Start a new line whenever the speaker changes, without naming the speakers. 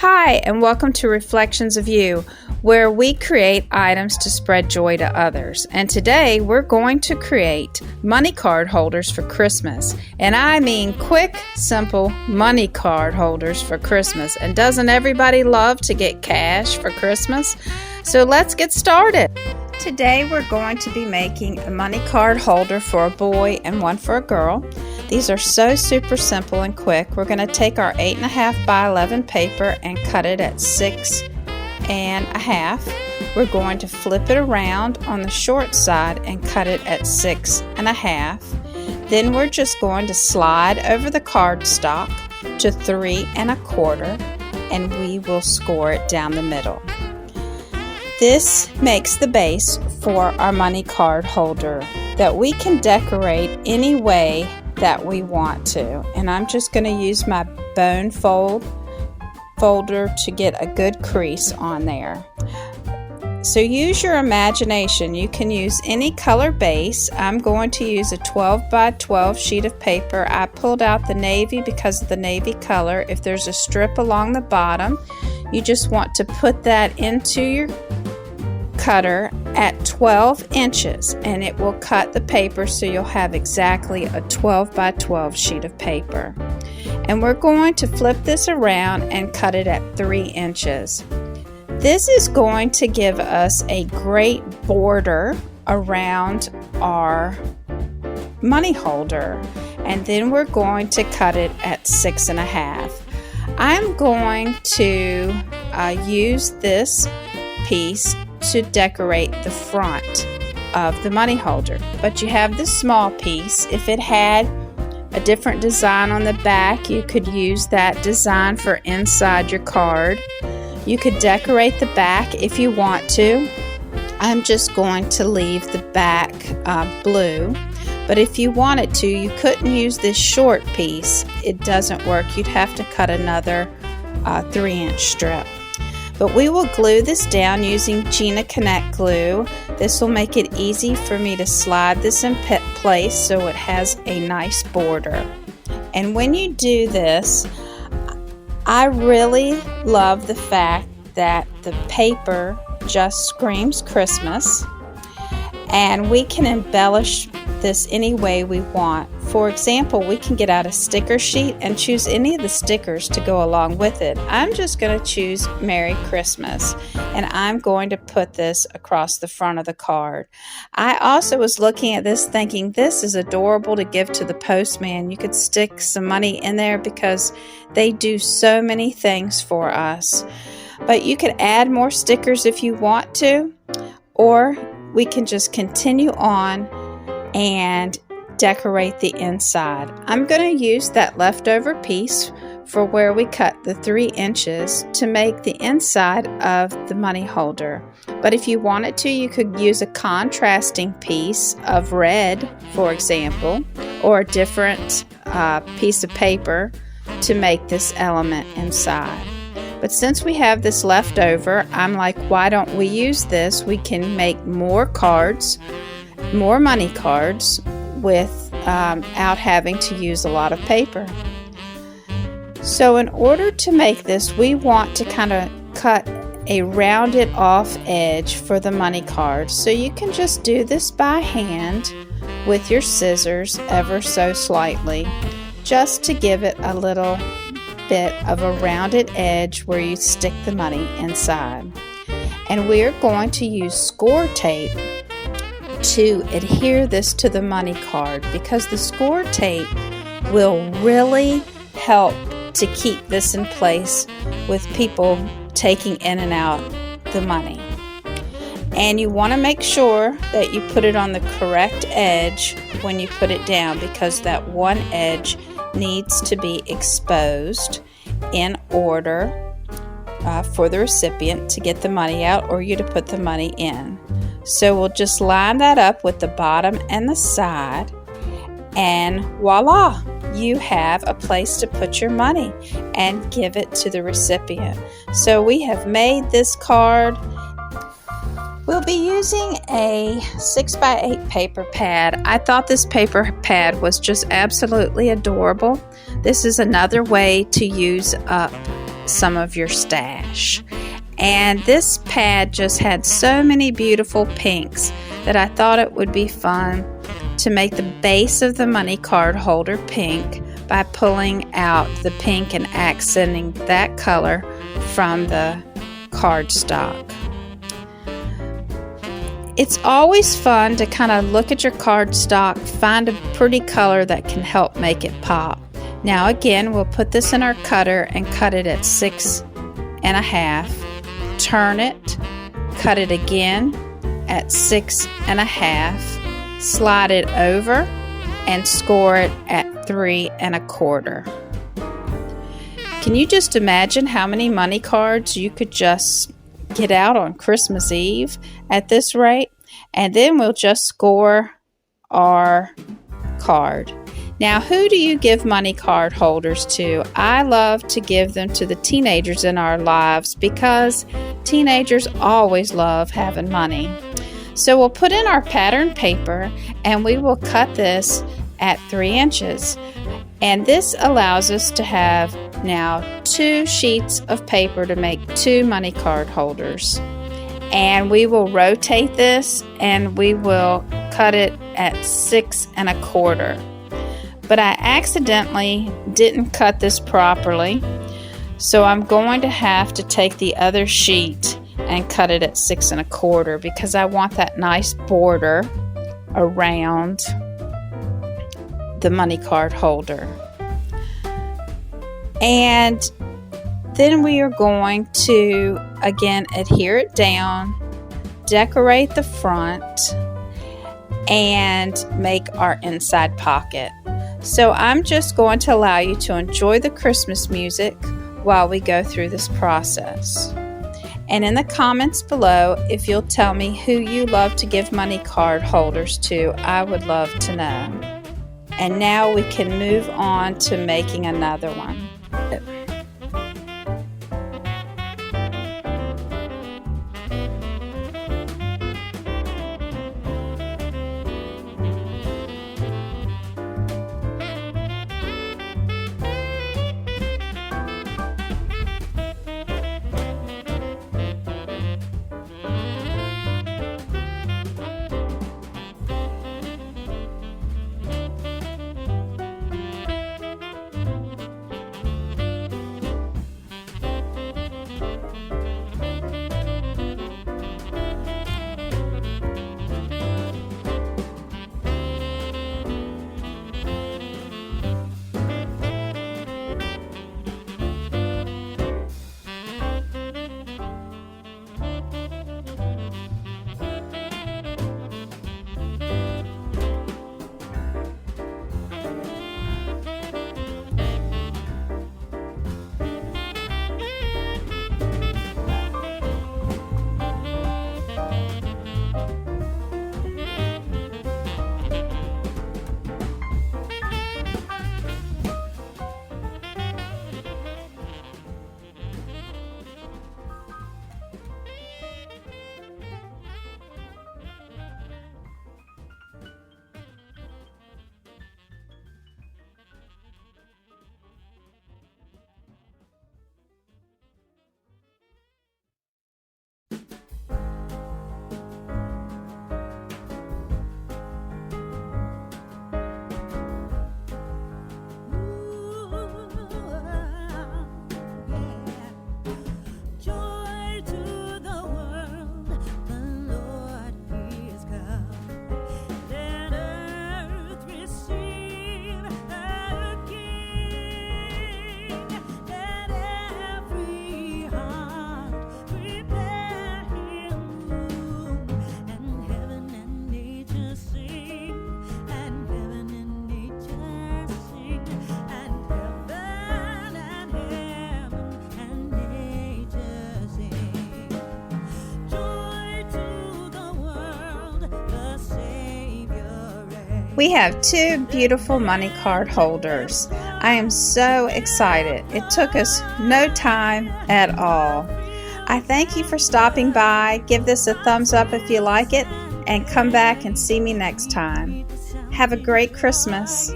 Hi, and welcome to Reflections of You, where we create items to spread joy to others. And today we're going to create money card holders for Christmas. And I mean quick, simple money card holders for Christmas. And doesn't everybody love to get cash for Christmas? So let's get started. Today we're going to be making a money card holder for a boy and one for a girl. These are so super simple and quick. We're going to take our 8.5 by 11 paper and cut it at 6.5. We're going to flip it around on the short side and cut it at 6.5. Then we're just going to slide over the cardstock to 3.25, and we will score it down the middle. This makes the base for our money card holder that we can decorate any way that we want to. And I'm just going to use my bone folder to get a good crease on there. So use your imagination. You can use any color base. I'm going to use a 12 by 12 sheet of paper. I pulled out the navy because of the navy color. If there's a strip along the bottom, you just want to put that into your cutter at 12 inches, and it will cut the paper so you'll have exactly a 12 by 12 sheet of paper. And we're going to flip this around and cut it at 3 inches. This is going to give us a great border around our money holder, and then we're going to cut it at 6.5. I'm going to use this piece to decorate the front of the money holder, but you have this small piece. If it had a different design on the back, you could use that design for inside your card. You could decorate the back if you want to. I'm just going to leave the back blue, but if you wanted to, you couldn't use this short piece. It doesn't work. You'd have to cut another 3-inch strip. But we will glue this down using Gina Connect glue. This will make it easy for me to slide this in place so it has a nice border. And when you do this, I really love the fact that the paper just screams Christmas, and we can embellish this any way we want. For example, we can get out a sticker sheet and choose any of the stickers to go along with it. I'm just going to choose Merry Christmas, and I'm going to put this across the front of the card. I also was looking at this thinking this is adorable to give to the postman. You could stick some money in there because they do so many things for us. But you could add more stickers if you want to, or we can just continue on and decorate the inside. I'm going to use that leftover piece for where we cut the 3 inches to make the inside of the money holder. But if you wanted to, you could use a contrasting piece of red, for example, or a different piece of paper to make this element inside. But since we have this left over, I'm like, why don't we use this? We can make more cards, more money cards, without having to use a lot of paper. So in order to make this, we want to kind of cut a rounded off edge for the money card. So you can just do this by hand with your scissors ever so slightly, just to give it a little bit of a rounded edge where you stick the money inside. And we're going to use score tape to adhere this to the money card, because the score tape will really help to keep this in place with people taking in and out the money. And you want to make sure that you put it on the correct edge when you put it down, because that one edge needs to be exposed in order for the recipient to get the money out or you to put the money in. So we'll just line that up with the bottom and the side, and voila, you have a place to put your money and give it to the recipient. So we have made this card. We'll be using a 6x8 paper pad. I thought this paper pad was just absolutely adorable. This is another way to use up some of your stash. And this pad just had so many beautiful pinks that I thought it would be fun to make the base of the money card holder pink by pulling out the pink and accenting that color from the cardstock. It's always fun to kind of look at your cardstock, find a pretty color that can help make it pop. Now again, we'll put this in our cutter and cut it at 6 1/2. Turn it, cut it again at 6 1/2. Slide it over and score it at 3 1/4. Can you just imagine how many money cards you could just get out on Christmas Eve at this rate? And then we'll just score our card. Now, who do you give money card holders to? I love to give them to the teenagers in our lives because teenagers always love having money. So we'll put in our pattern paper and we will cut this at 3 inches. And this allows us to have now 2 sheets of paper to make 2 money card holders. And we will rotate this and we will cut it at 6 1/4. But I accidentally didn't cut this properly, so I'm going to have to take the other sheet and cut it at 6 1/4 because I want that nice border around the money card holder. And then we are going to again adhere it down, decorate the front, and make our inside pocket. So I'm just going to allow you to enjoy the Christmas music while we go through this process. And in the comments below, if you'll tell me who you love to give money card holders to, I would love to know. And now we can move on to making another one. We have 2 beautiful money card holders. I am so excited. It took us no time at all. I thank you for stopping by. Give this a thumbs up if you like it, and come back and see me next time. Have a great Christmas.